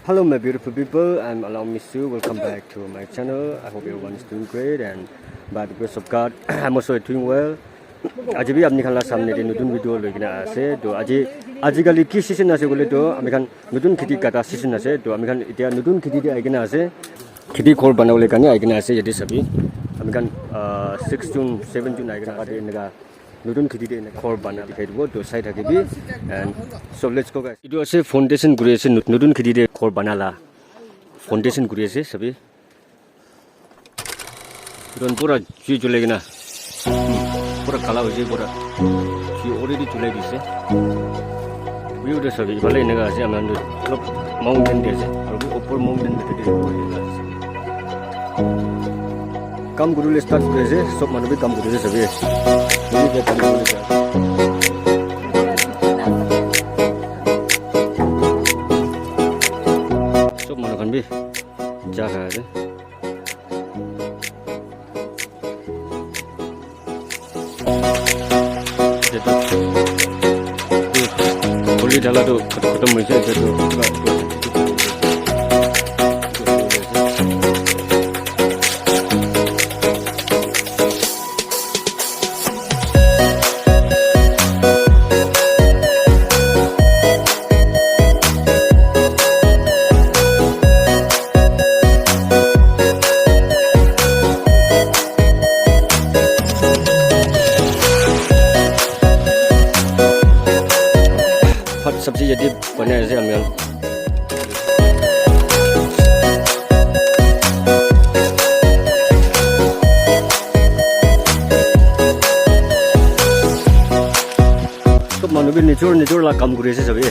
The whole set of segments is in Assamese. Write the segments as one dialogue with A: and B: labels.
A: Hello my beautiful people, I'm Alam Misu. Welcome back to my channel. I hope everyone is doing great and by the grace of God I'm also doing well. আজি भी আপনি খালা সামনে যে নতুন ভিডিও লৈ কিনা আছে তো আজিকালি কি সিজন আছে বলে তো আমি খান নতুন খেতি কাটা সিজন আছে তো আমি খান এতিয়া নতুন খেতি দি আইকিনা আছে খেতি ঘৰ বনাবলৈ কাৰণে আইকিনা আছে যদি সবি আমি খান 6 জুন 7 জুন আইকিনা কাটে এনেকা নতুন খেতি দি ঘৰ বনা দেখাই দিব তো চাই থাকিবি and so let's go guys ইটো আছে ফাউন্ডেশন কৰি আছে নতুন খেতি দি ঘৰ বনালা ফাউন্ডেশন কৰি আছে সবি ইৰন পুৰা জুই জ্বলাই কিনা পুরা কালা হয়েছে পুরা কি অলরেডি চলে দিছে ভিউটা সবই ভালো এনেকা আছে আমাদের সব মাউন্টেন দিয়েছে আর উপর মাউন্টেন দিতে কাম করলে স্টার্ট করেছে সব মানুষ কাম করেছে সবই সব মানুষ খান চা খায় আছে Boleh dalam tu ketemu je tu. सब्जी jadi banyak sih ambil. Kau mana bin nicur lah kamu gurih sih sabi.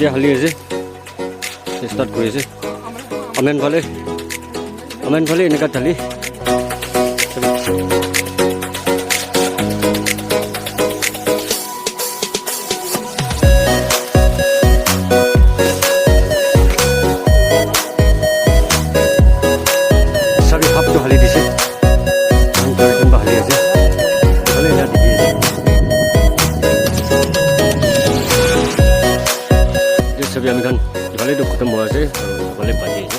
A: Dia hali aja, start kuri aja. Aman balik ini kat hali. Sabi hap tu hali di sini. Angkat jumpa hali aja. Boleh jadi. सभी हम kan balik tu ketemu aja balik pagi aja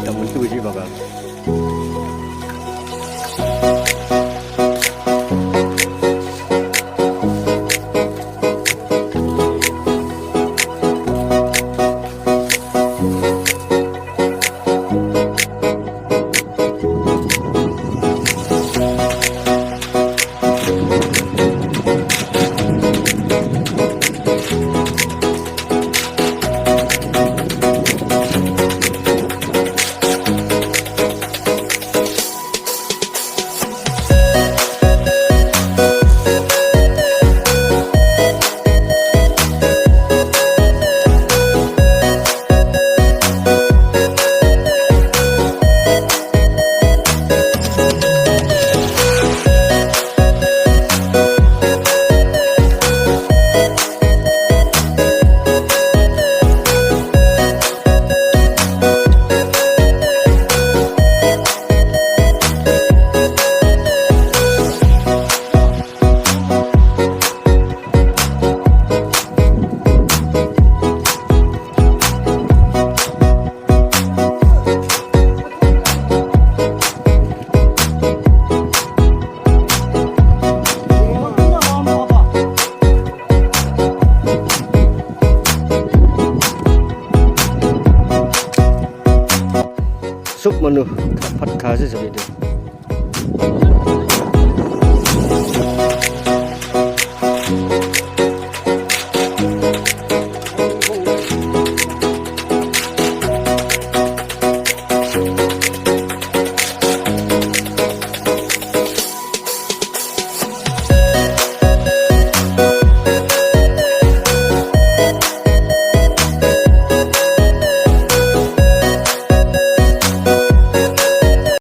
A: temen tu sih bakal sup menu pat khá sẽ bị được